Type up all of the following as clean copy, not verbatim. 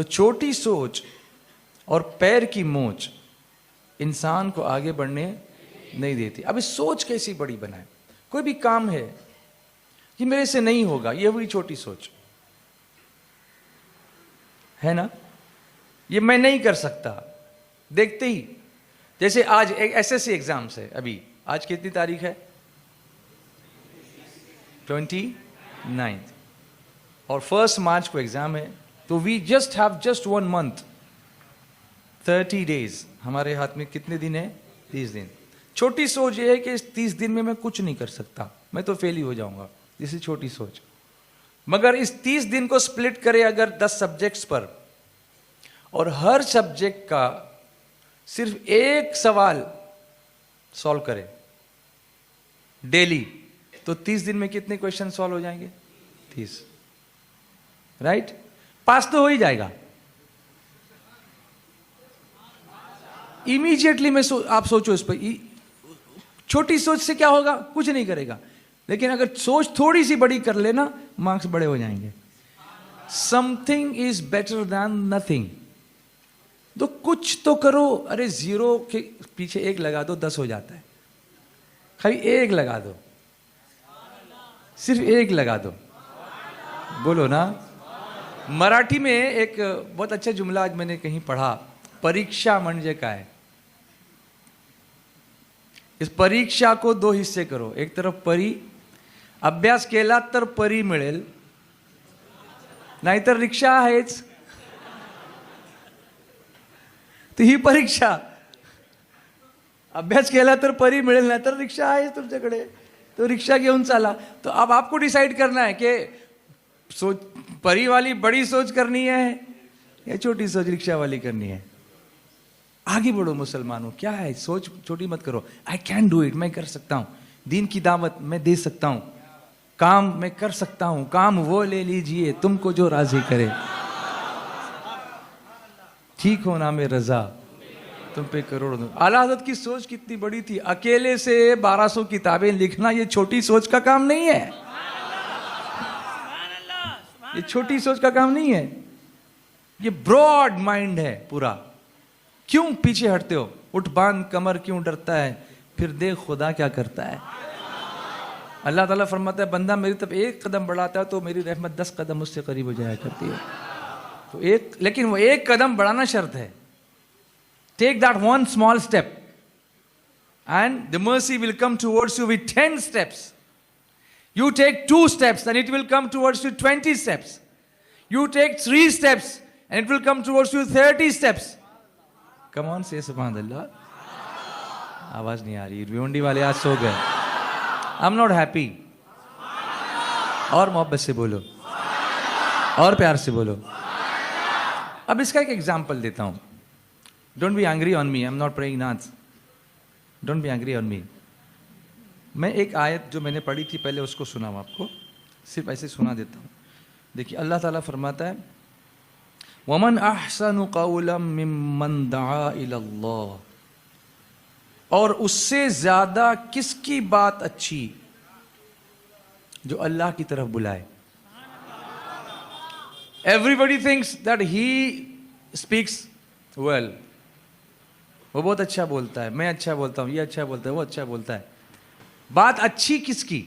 तो छोटी सोच और पैर की मोच इंसान को आगे बढ़ने नहीं देती। अब इस सोच कैसी बड़ी बनाए? कोई भी काम है कि मेरे से नहीं होगा, ये हुई छोटी सोच, है ना? ये मैं नहीं कर सकता। देखते ही, जैसे आज एक एसएससी एग्जाम्स है, अभी आज कितनी तारीख है? 29 और 1 मार्च को एग्जाम है। तो we just have just 1 month, 30 days. हमारे हाथ में कितने दिन है? 30 दिन। छोटी सोच ये है कि इस 30 दिन में मैं कुछ नहीं कर सकता, मैं तो फेल ही हो जाऊंगा। दिस इज छोटी सोच। मगर इस 30 दिन को स्प्लिट करें अगर 10 सब्जेक्ट्स पर, और हर सब्जेक्ट का सिर्फ एक सवाल सॉल्व करें डेली, तो 30 दिन में कितने क्वेश्चन सॉल्व हो जाएंगे? 30, राइट? पास तो हो ही जाएगा इमीडिएटली में। आप सोचो इस पर, छोटी सोच से क्या होगा? कुछ नहीं करेगा। लेकिन अगर सोच थोड़ी सी बड़ी कर लेना, मार्क्स बड़े हो जाएंगे। Something is better than nothing. तो कुछ तो करो। अरे 0 के पीछे 1 लगा दो, 10 हो जाता है। खाली 1 लगा दो, सिर्फ 1 लगा दो। बोलो ना। मराठी में एक बहुत अच्छा जुमला आज मैंने कहीं पढ़ा, परीक्षा म्हणजे काय। इस परीक्षा को 2 हिस्से करो। एक तरफ परी, अभ्यास केला तर परी मिळेल, नाहीतर रिक्षा आहेच। तो ही परीक्षा, अभ्यास केला तर परी मिळेल, नाहीतर रिक्षा आहे तुमच्याकडे, तो रिक्षा घेऊन चला। तो अब आपको डिसाइड करना है कि सोच परी वाली बड़ी सोच करनी है या छोटी सोच रिक्शा वाली करनी है। आगे बढ़ो मुसलमानों। क्या है? सोच छोटी मत करो। आई कैन डू इट, मैं कर सकता हूं। दीन की दावत मैं दे सकता हूं, काम मैं कर सकता हूं। काम वो ले लीजिए तुमको जो राजी करे, ठीक हो ना में रजा, तुम पे करोड़ दो। आला हज़रत की सोच कितनी बड़ी थी। अकेले से 1200 किताबें लिखना ये छोटी सोच का काम नहीं है। ये छोटी सोच का काम नहीं है, ये ब्रॉड माइंड है पूरा। क्यों पीछे हटते हो? उठ बांध कमर क्यों डरता है, फिर देख खुदा क्या करता है। अल्लाह ताला फरमाता है, बंदा मेरी तरफ 1 कदम बढ़ाता है तो मेरी रहमत 10 कदम उससे करीब हो जाया करती है। तो लेकिन वो 1 कदम बढ़ाना शर्त है। Take that 1 small step and the mercy will come towards you with 10 steps. You take 2 steps and it will come towards you 20 steps. You take 3 steps and it will come towards you 30 steps. Come on, say Subhanallah. आवाज नहीं आ रही। भिवंडी वाले आज सो गए। I'm not happy. और मोहब्बत से बोलो, और प्यार से बोलो। अब इसका एक एग्जाम्पल देता हूं। Don't be angry on me. I'm not praying Naaz. Don't be angry on me. मैं एक आयत जो मैंने पढ़ी थी पहले उसको सुनाऊं आपको, सिर्फ ऐसे सुना देता हूँ। देखिए अल्लाह ताला फरमाता है, वमन अहसनु क़ौलन मिम्मन दआ इलल्लाह, और उससे ज्यादा किसकी बात अच्छी जो अल्लाह की तरफ बुलाए। Everybody thinks that he speaks well. वो बहुत अच्छा बोलता है, मैं अच्छा बोलता हूँ, ये अच्छा बोलता है, वो अच्छा बोलता है। बात अच्छी किसकी?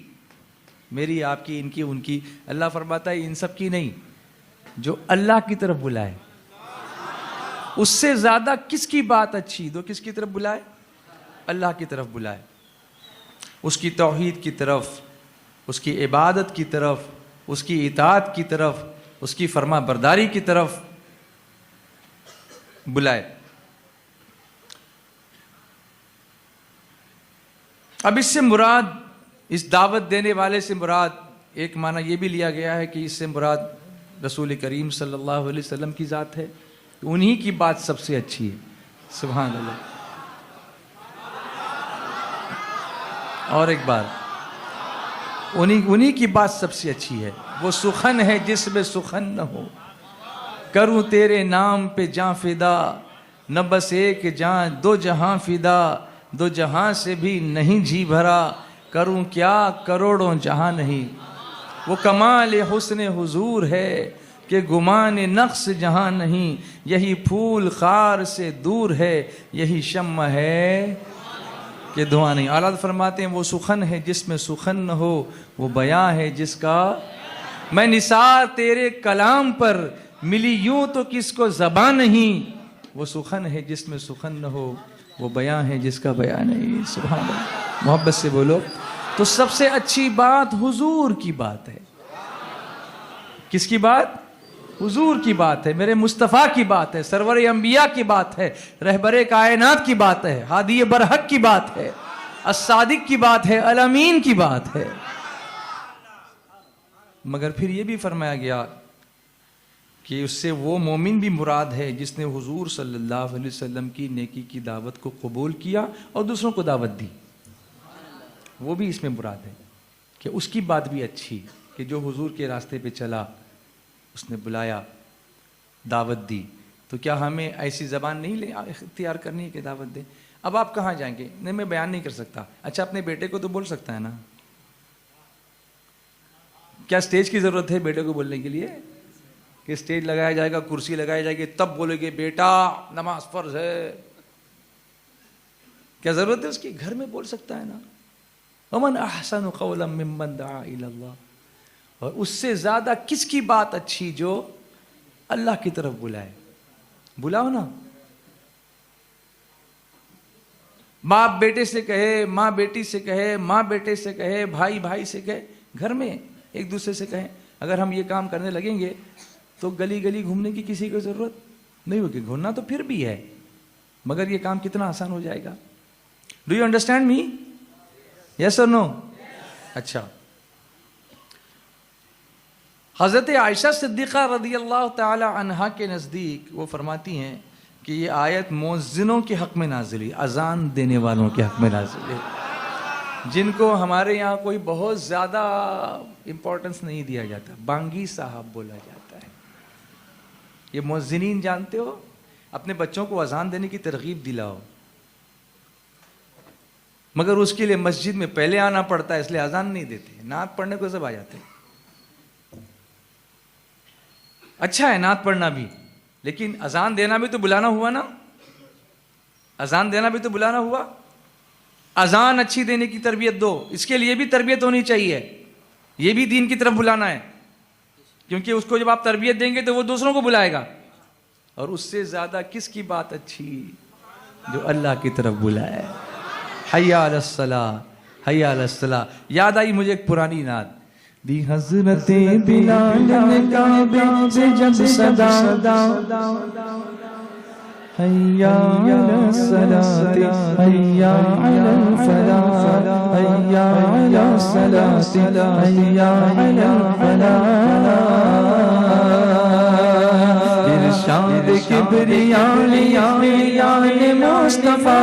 मेरी, आपकी, इनकी, उनकी। अल्लाह फरमाता है इन सब की नहीं, जो अल्लाह की तरफ बुलाए। उससे ज्यादा किसकी बात अच्छी? दो किसकी तरफ बुलाए? अल्लाह की तरफ बुलाए, उसकी तौहीद की तरफ, उसकी इबादत की तरफ, उसकी इताअत की तरफ, उसकी फरमा बरदारी की तरफ बुलाए। अब इससे मुराद, इस दावत देने वाले से मुराद, एक माना यह भी लिया गया है कि इससे मुराद रसूल करीम सल्लल्लाहु अलैहि वसल्लम की ज़ात है, उन्हीं की बात सबसे अच्छी है। सुभान अल्लाह। और एक बार, उन्हीं की बात सबसे अच्छी है। वो सुखन है जिसमें सुखन न हो, करूं तेरे नाम पे जां फिदा, न बस एक जां दो जहां फिदा, दो जहां से भी नहीं जी भरा, करूं क्या करोड़ों जहां नहीं। वो कमाल हुस्न हुजूर है कि गुमान नक्श जहां नहीं, यही फूल खार से दूर है, यही शम्म है कि धुआं नहीं। आला फरमाते हैं वो सुखन है जिसमें सुखन न हो, वो बयां है जिसका मैं निसार तेरे कलाम पर मिली यूं तो किसको ज़बान नहीं, वो सुखन है जिसमें सुखन न हो, वो बयां है जिसका बयां नहीं। सुभान अल्लाह, मोहब्बत से बोलो। तो सबसे अच्छी बात हुजूर की बात है। किसकी बात? हुजूर की बात है, मेरे मुस्तफ़ा की बात है, सरवर अंबिया की बात है, रहबरे कायनात की बात है, हादी बरहक की बात है, अस्सादिक की बात है, अल अमीन की बात है। मगर फिर ये भी फरमाया गया कि उससे वो मोमिन भी मुराद है जिसने हुजूर सल्लल्लाहु अलैहि वसल्लम की नेकी की दावत को कबूल किया और दूसरों को दावत दी। वो भी इसमें मुराद है कि उसकी बात भी अच्छी, कि जो हुजूर के रास्ते पे चला, उसने बुलाया, दावत दी। तो क्या हमें ऐसी ज़बान नहीं इख्तियार करनी है कि दावत दें? अब आप कहाँ जाएंगे? नहीं, मैं बयान नहीं कर सकता। अच्छा, अपने बेटे को तो बोल सकता है ना? क्या स्टेज की ज़रूरत है बेटे को बोलने के लिए? कि स्टेज लगाया जाएगा, कुर्सी लगाई जाएगी, तब बोलेगे बेटा नमाज फर्ज है? क्या ज़रूरत है उसकी? घर में बोल सकता है ना। वमन अहसनु क़ौलन मिम्मन दआ इलल्लाह। और उससे ज़्यादा किसकी बात अच्छी जो अल्लाह की तरफ बुलाए? बुलाओ ना। बाप बेटे से कहे, माँ बेटी से कहे, माँ बेटे से कहे, भाई भाई से कहे, घर में एक दूसरे से कहें। अगर हम ये काम करने लगेंगे तो गली गली घूमने की किसी को ज़रूरत नहीं होगी। घूमना तो फिर भी है, मगर ये काम कितना आसान हो जाएगा। Do you understand me? Yes और नो? अच्छा, हज़रत आयशा सिद्दीक़ा रज़ियल्लाहु ताला अन्हा के नज़दीक वो फरमाती हैं कि ये आयत मुअज़्ज़िनों के हक़ में नाज़िल, अज़ान देने वालों के हक़ में नाज़िल है, जिनको हमारे यहाँ कोई बहुत ज़्यादा इम्पोर्टेंस नहीं दिया जाता, बांगी साहब बोला जाता है। ये मुअज़्ज़िनीन जानते हो? अपने बच्चों को अज़ान देने की तरग़ीब दिलाओ, मगर उसके लिए मस्जिद में पहले आना पड़ता है, इसलिए अज़ान नहीं देते। नात पढ़ने को सब आ जाते हैं। अच्छा है नात पढ़ना भी, लेकिन अज़ान देना भी तो बुलाना हुआ ना। अज़ान देना भी तो बुलाना हुआ। अज़ान अच्छी देने की तरबियत दो, इसके लिए भी तरबियत होनी चाहिए। ये भी दीन की तरफ बुलाना है, क्योंकि उसको जब आप तरबियत देंगे तो वो दूसरों को बुलाएगा। और उससे ज़्यादा किसकी बात अच्छी? जो अल्लाह की तरफ बुलाए। हय्या अलस सलाह, हय्या अलस सलाह। याद आई मुझे एक पुरानी नात दी, हज़रते बिलाल ने काबे से जब सदा, हय्या अलस सलाती हय्या अलल फलाह, हय्या अलस सलाती हय्या अलल फलाह। इरशाद किबरिया ने मुस्तफा,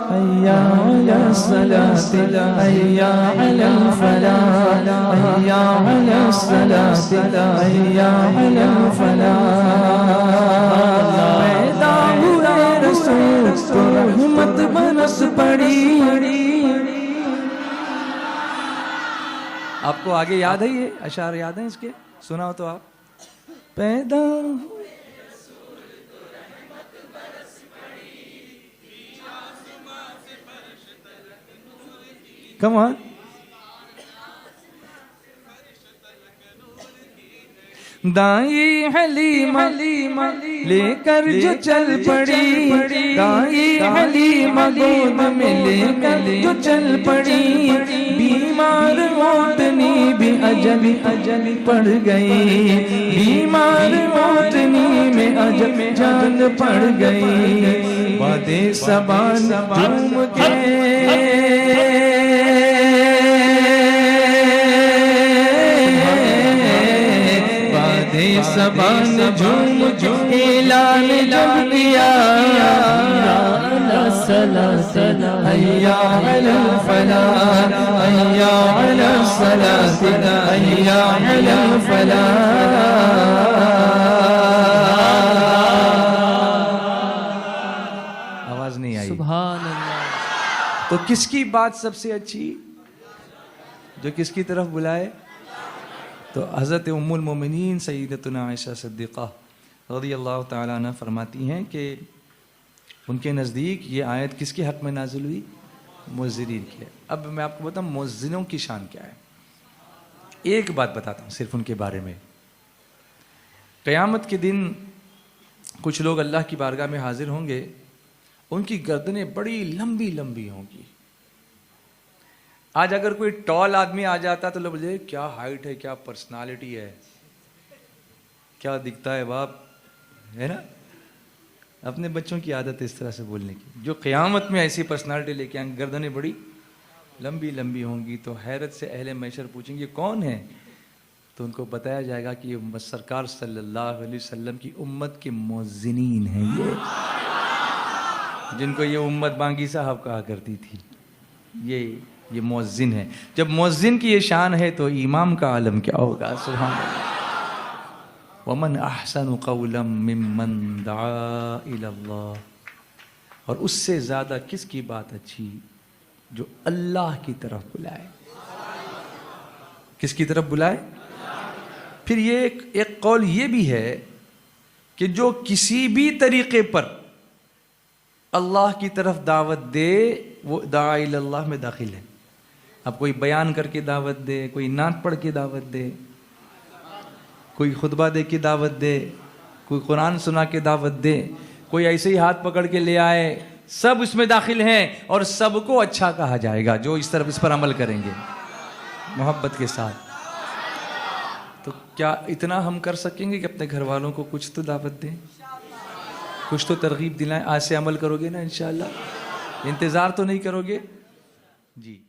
हय्या अलस सलाती हय्या अलल फलाह, हय्या अलस सलाती हय्या अलल फलाह। पैदा हुए रसूल तो रहमत बरस पड़ी। आपको आगे याद है? ये अशार याद है इसके? सुना हो तो आप। पैदा कम ऑन। दाई हलीमा लेकर जो चल पड़ी, दाई हलीमा गोद में लेकर जो चल पड़ी। बीमार ओतनी भी अजल पड़ गई, बीमार ओतनी में अजल जान पड़ गई। वादे सबान झूम के, सबान झूम झूम ऐलान जब किया, हय्या अलल फलाह, हय्या अलस सलाती हय्या अलल फलाह। आवाज नहीं आई। सुभान अल्लाह। तो किसकी बात सबसे अच्छी? जो किसकी तरफ बुलाए? तो हज़रत उम्मुल मोमिनीन सय्यदतुना आयशा सिद्दीक़ा रज़ियल्लाहु ताला अन्हा फरमाती हैं कि उनके नज़दीक ये आयत किसके हक़ में नाज़िल हुई? मुअज़्ज़िनीन की। अब मैं आपको बताऊँ मुअज़्ज़िनों की शान क्या है। एक बात बताता हूँ सिर्फ उनके बारे में। क़यामत के दिन कुछ लोग अल्लाह की बारगाह में हाजिर होंगे, उनकी गर्दनें बड़ी लंबी लंबी होंगी। आज अगर कोई टॉल आदमी आ जाता तो लोग बोले क्या हाइट है, क्या पर्सनालिटी है, क्या दिखता है बाप, है ना। अपने बच्चों की आदत है इस तरह से बोलने की। जो क़यामत में ऐसी पर्सनालिटी लेके आएंगे, गर्दनें बड़ी लंबी लंबी होंगी, तो हैरत से अहले महशर पूछेंगे कौन है, तो उनको बताया जाएगा कि ये सरकार सल्लल्लाहु अलैहि वसल्लम की उम्मत के मुअज़्ज़िनीन हैं, ये जिनको ये उम्मत बांगी साहब कहा करती थी, ये मुअज़्ज़िन है। जब मुअज़्ज़िन की ये शान है तो इमाम का आलम क्या होगा। सुभान अल्लाह। वमन अहसनु क़ौलन मिम्मन दआ इलल्लाह, और उससे ज़्यादा किसकी बात अच्छी जो अल्लाह की तरफ बुलाए। किसकी तरफ बुलाए? फिर ये एक कौल ये भी है कि जो किसी भी तरीके पर अल्लाह की तरफ दावत दे वो दआ इलल्लाह में दाखिल है। अब कोई बयान करके दावत दे, कोई नात पढ़ के दावत दे, कोई खुतबा दे के दावत दे, कोई कुरान सुना के दावत दे, कोई ऐसे ही हाथ पकड़ के ले आए, सब इसमें दाखिल हैं और सबको अच्छा कहा जाएगा जो इस पर अमल करेंगे मोहब्बत के साथ। तो क्या इतना हम कर सकेंगे कि अपने घर वालों को कुछ तो दावत दें, कुछ तो तरगीब दिलाएं? आज से अमल करोगे ना इंशाअल्लाह? इंतज़ार तो नहीं करोगे जी।